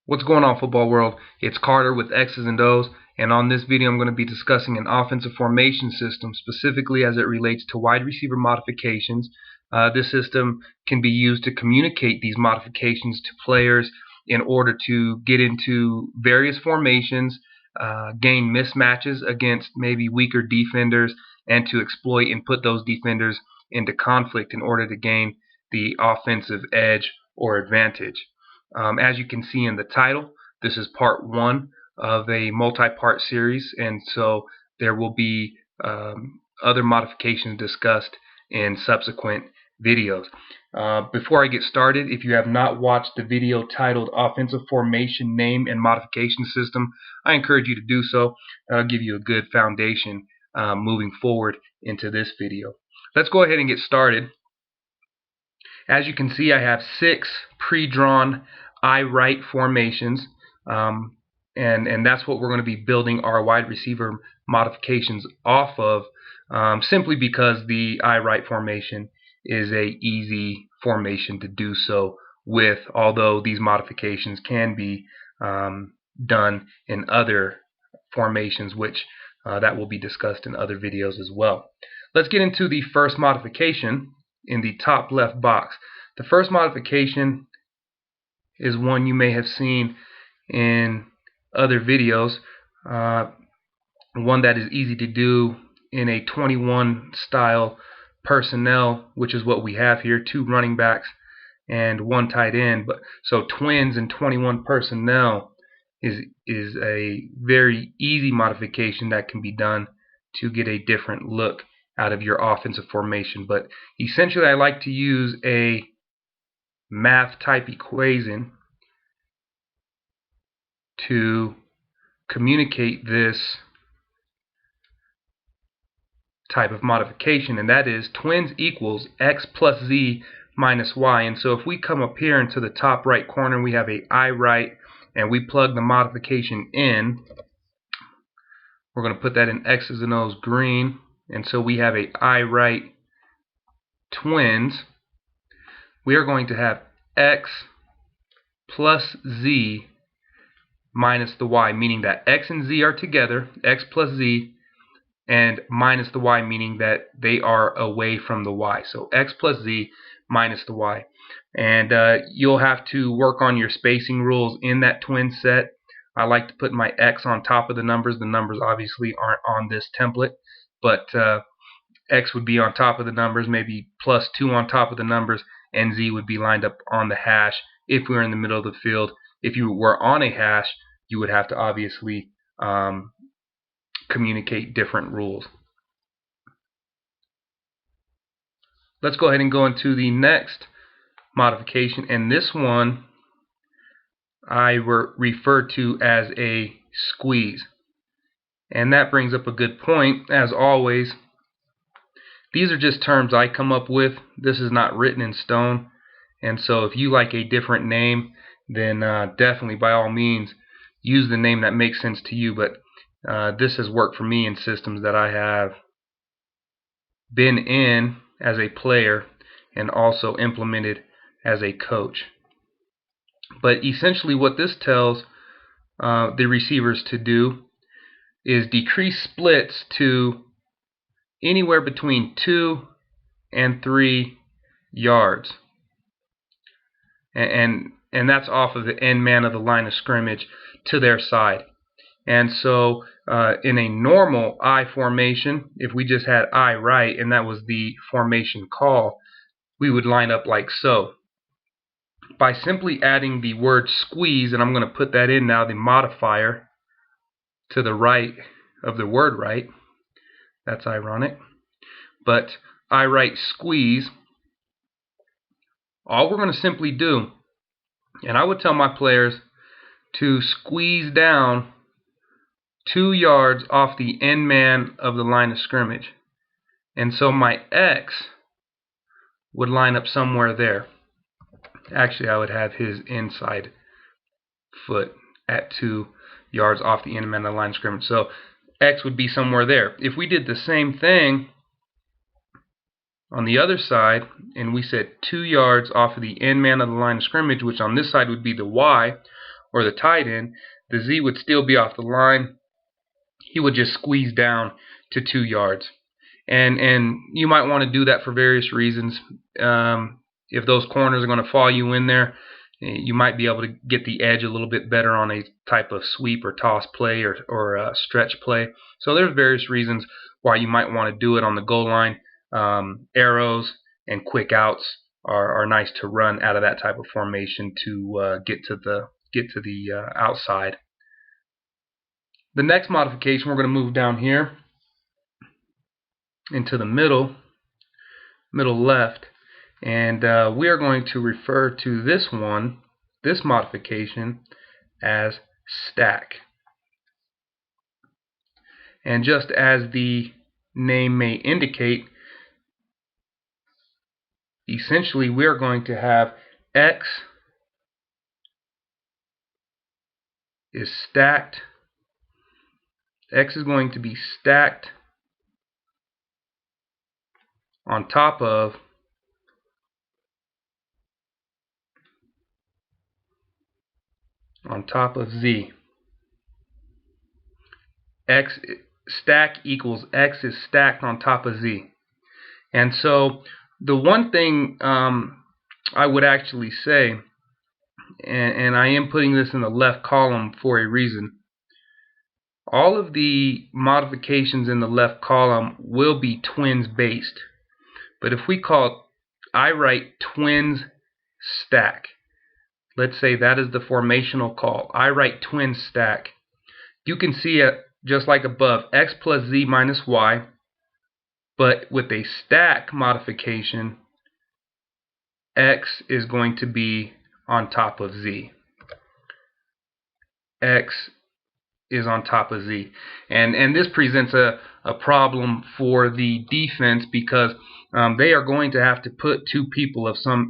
What's going on, football world? It's Carter with X's and O's, and on this video I'm going to be discussing an offensive formation system, specifically as it relates to wide receiver modifications. This system can be used to communicate these modifications to players in order to get into various formations, gain mismatches against maybe weaker defenders, and to exploit and put those defenders into conflict in order to gain the offensive edge or advantage. As you can see in the title, this is part one of a multi-part series, and so there will be other modifications discussed in subsequent videos. Before I get started, if you have not watched the video titled Offensive Formation Name and Modification System, I encourage you to do so. That'll give you a good foundation moving forward into this video. Let's go ahead and get started. As you can see, I have 6 pre-drawn I-right formations, and that's what we're going to be building our wide receiver modifications off of, simply because the I-right formation is a easy formation to do so with, although these modifications can be done in other formations, which that will be discussed in other videos as well. Let's get into the first modification in the top left box. The first modification is one you may have seen in other videos, one that is easy to do in a 21 style personnel, which is what we have here, 2 running backs and 1 tight end. But so twins and 21 personnel is a very easy modification that can be done to get a different look out of your offensive formation. But essentially, I like to use a math type equation to communicate this type of modification, and that is twins equals x plus z minus y. And so if we come up here into the top right corner, we have a I right, and we plug the modification in. We're going to put that in X's and O's green, and so we have a I right twins. We are going to have x plus z minus the y, meaning that x and z are together, x plus z, and minus the y, meaning that they are away from the y. So x plus z minus the y. And you'll have to work on your spacing rules in that twin set. I like to put my x on top of the numbers. The numbers obviously aren't on this template, but x would be on top of the numbers, maybe plus 2 on top of the numbers, and z would be lined up on the hash if we were in the middle of the field. If you were on a hash, you would have to obviously communicate different rules. Let's go ahead and go into the next modification, and this one I refer to as a squeeze. And that brings up a good point. As always, these are just terms I come up with. This is not written in stone, and so if you like a different name, then definitely by all means use the name that makes sense to you. But this has worked for me in systems that I have been in as a player and also implemented as a coach. But essentially what this tells the receivers to do is decrease splits to anywhere between 2 and 3 yards. And that's off of the end man of the line of scrimmage to their side. And so in a normal I formation, if we just had I right and that was the formation call, we would line up like so. By simply adding the word squeeze, and I'm going to put that in now, the modifier to the right of the word right. That's ironic. But I right squeeze, all we're going to simply do, and I would tell my players to squeeze down 2 yards off the end man of the line of scrimmage. And so my X would line up somewhere there. Actually, I would have his inside foot at 2 yards off the end man of the line of scrimmage. So X would be somewhere there. If we did the same thing on the other side, and we said 2 yards off of the end man of the line of scrimmage, which on this side would be the Y, or the tight end, the Z would still be off the line. He would just squeeze down to 2 yards. And you might want to do that for various reasons. If those corners are going to follow you in there, you might be able to get the edge a little bit better on a type of sweep or toss play or stretch play. So there's various reasons why you might want to do it on the goal line. Arrows and quick outs are nice to run out of that type of formation to get to the outside. The next modification, we're going to move down here into the middle left, and we are going to refer to this modification as stack. And just as the name may indicate, essentially we are going to have X is stacked. X is going to be stacked on top of Z. X stack equals X is stacked on top of Z. And so the one thing I would actually say, and I am putting this in the left column for a reason, all of the modifications in the left column will be twins based. But if we I write twins stack, let's say that is the formational call, I write twins stack, you can see it just like above, X plus Z minus Y, but with a stack modification, X is going to be on top of Z. X is on top of Z. And this presents a problem for the defense because they are going to have to put two people of some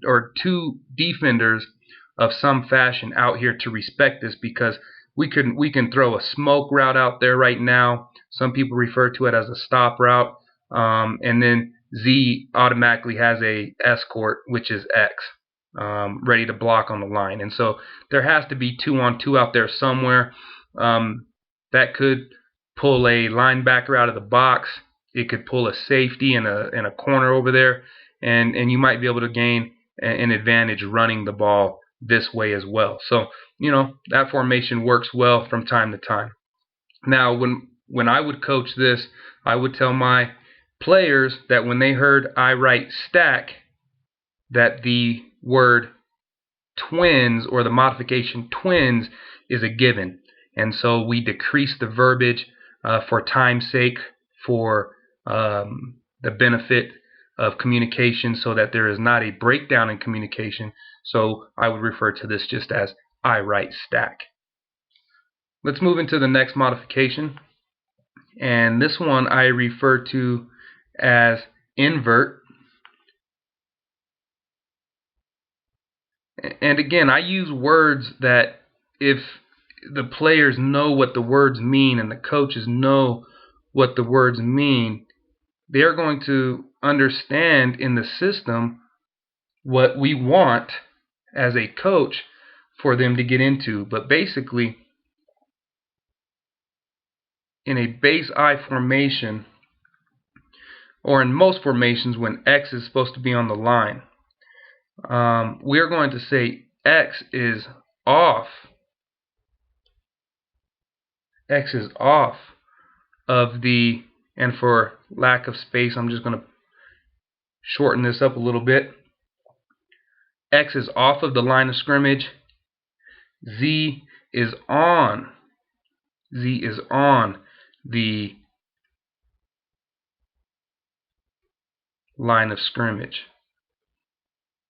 or two defenders of some fashion out here to respect this, because we can throw a smoke route out there right now. Some people refer to it as a stop route, and then Z automatically has a escort, which is X, ready to block on the line. And so there has to be 2-on-2 out there somewhere. That could pull a linebacker out of the box. It could pull a safety in a corner over there, and you might be able to gain an advantage running the ball this way as well. So that formation works well from time to time. Now when I would coach this, I would tell my players that when they heard I write stack, that the word twins or the modification twins is a given. And so we decrease the verbiage for time's sake, for the benefit of communication, so that there is not a breakdown in communication. So I would refer to this just as I write stack. Let's move into the next modification. And this one I refer to as invert. And again, I use words that if the players know what the words mean and the coaches know what the words mean, they're going to understand in the system what we want as a coach for them to get into. But basically, in a base I formation, or in most formations when X is supposed to be on the line, we're going to say X is off. X is off of the, and for lack of space, I'm just going to shorten this up a little bit. X is off of the line of scrimmage. Z is on. Z is on the line of scrimmage,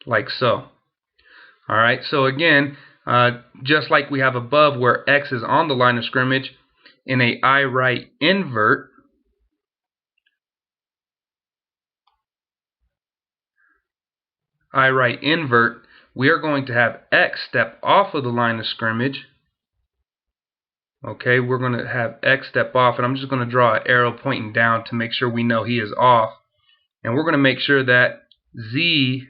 like so. Alright, so again, just like we have above where X is on the line of scrimmage, in a I right invert, we are going to have X step off of the line of scrimmage. Okay, we're going to have X step off, and I'm just going to draw an arrow pointing down to make sure we know he is off. And we're going to make sure that Z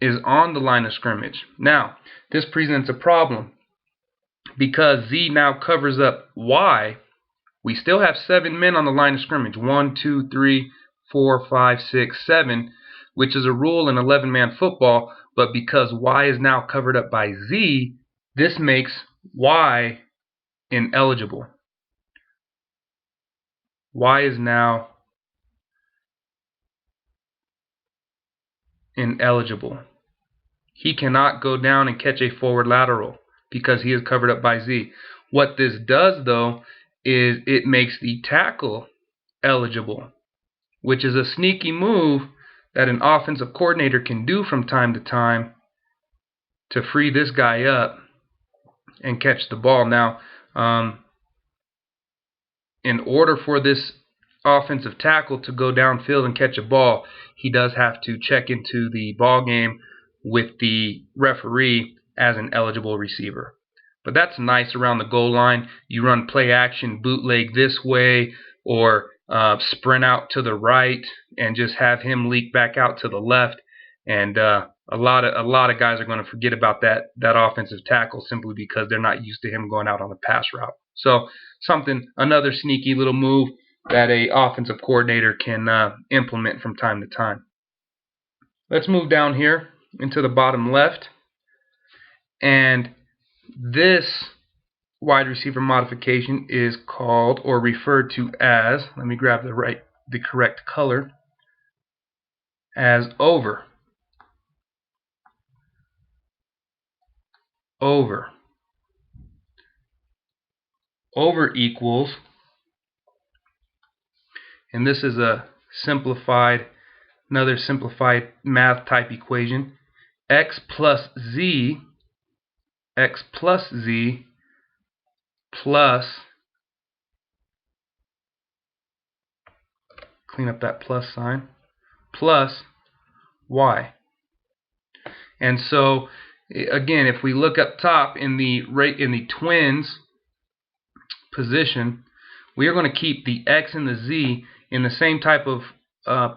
is on the line of scrimmage. Now, this presents a problem because Z now covers up Y. We still have 7 men on the line of scrimmage. 1, 2, 3, 4, 5, 6, 7, which is a rule in 11-man football. But because Y is now covered up by Z, this makes Y ineligible. Y is now ineligible. He cannot go down and catch a forward lateral because he is covered up by Z. What this does, though, is it makes the tackle eligible, which is a sneaky move that an offensive coordinator can do from time to time to free this guy up and catch the ball. Now, in order for this offensive tackle to go downfield and catch a ball, he does have to check into the ball game with the referee as an eligible receiver. But that's nice around the goal line. You run play action, bootleg this way, or sprint out to the right and just have him leak back out to the left. And a lot of guys are going to forget about that offensive tackle simply because they're not used to him going out on a pass route. So another sneaky little move that a offensive coordinator can implement from time to time. Let's move down here into the bottom left, and this wide receiver modification is called or referred to as, let me grab the correct color, as over. Over equals, and this is another simplified math type equation, x plus z plus, clean up that plus sign, plus y. And so again, if we look up top in the twins position, we are going to keep the x and the z in the same type of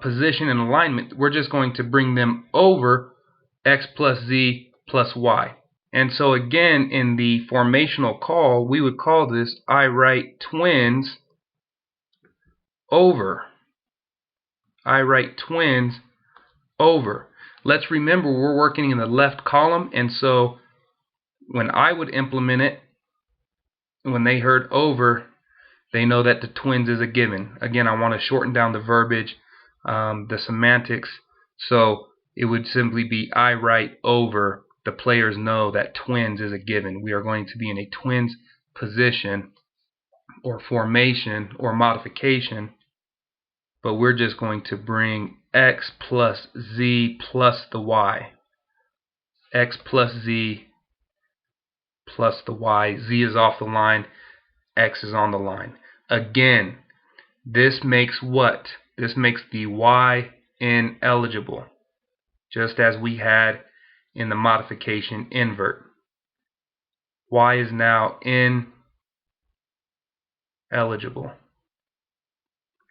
position and alignment. We're just going to bring them over x plus z plus y. And so again, in the formational call, we would call this I write twins over. I write twins over. Let's remember we're working in the left column, and so when I would implement it, when they heard over, they know that the twins is a given. Again, I want to shorten down the verbiage, the semantics, so it would simply be I write over. The players know that twins is a given. We are going to be in a twins position or formation or modification, but we're just going to bring x plus z plus the y. X plus z plus the y. Z is off the line, x is on the line. Again, this makes what? This makes the y ineligible, just as we had in the modification invert. Y is now ineligible.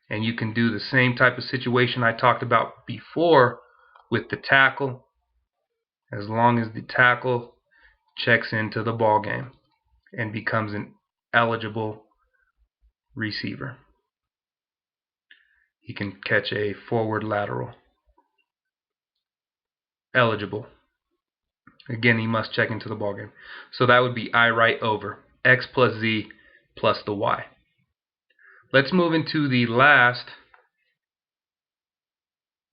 And you can do the same type of situation I talked about before with the tackle, as long as the tackle checks into the ball game and becomes an eligible receiver. He can catch a forward lateral. Eligible. Again, he must check into the ball game. So that would be I write over x plus z plus the y. Let's move into the last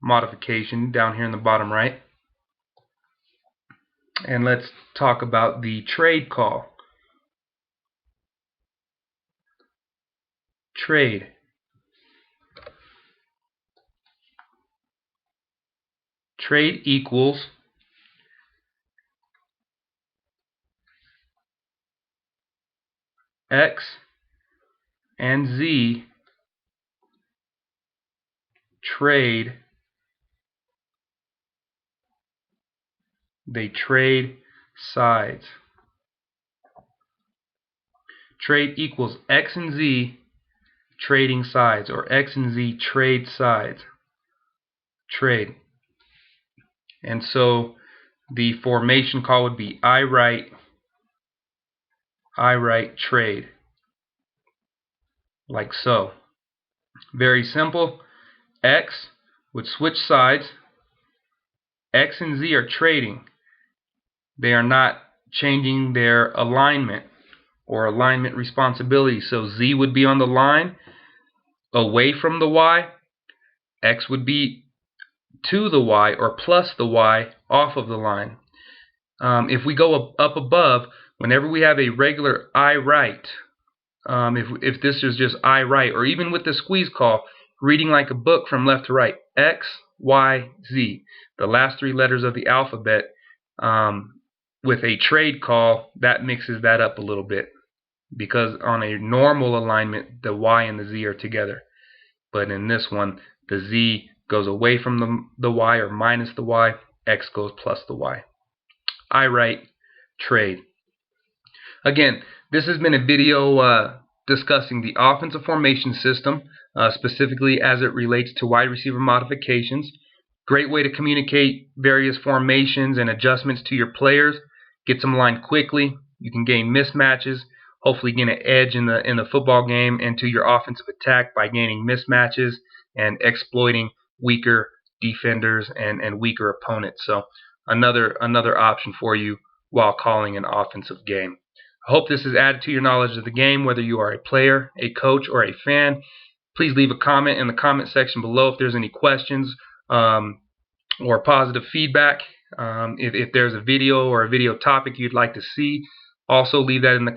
modification down here in the bottom right. And let's talk about the trade call. Trade. Trade equals x and z trade. They trade sides. Trade equals x and z trading sides, or x and z trade sides. Trade. And so the formation call would be I write trade, like so. Very simple. X would switch sides. X and Z are trading. They are not changing their alignment or alignment responsibility. So Z would be on the line away from the Y. X would be to the Y or plus the Y off of the line. If we go up above, whenever we have a regular I write, if this is just I write, or even with the squeeze call, reading like a book from left to right, X, Y, Z, the last three letters of the alphabet, with a trade call, that mixes that up a little bit, because on a normal alignment, the Y and the Z are together. But in this one, the Z goes away from the Y or minus the Y, X goes plus the Y. I write trade. Again, this has been a video discussing the offensive formation system, specifically as it relates to wide receiver modifications. Great way to communicate various formations and adjustments to your players. Get them aligned quickly. You can gain mismatches, hopefully gain an edge in the football game and to your offensive attack by gaining mismatches and exploiting weaker defenders and weaker opponents. So another option for you while calling an offensive game. I hope this has added to your knowledge of the game, whether you are a player, a coach, or a fan. Please leave a comment in the comment section below if there's any questions or positive feedback. If there's a video or a video topic you'd like to see, also leave that in the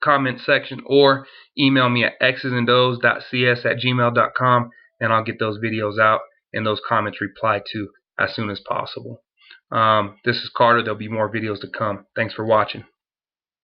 comment section, or email me at xzandos.com, and I'll get those videos out and those comments replied to as soon as possible. This is Carter. There'll be more videos to come. Thanks for watching.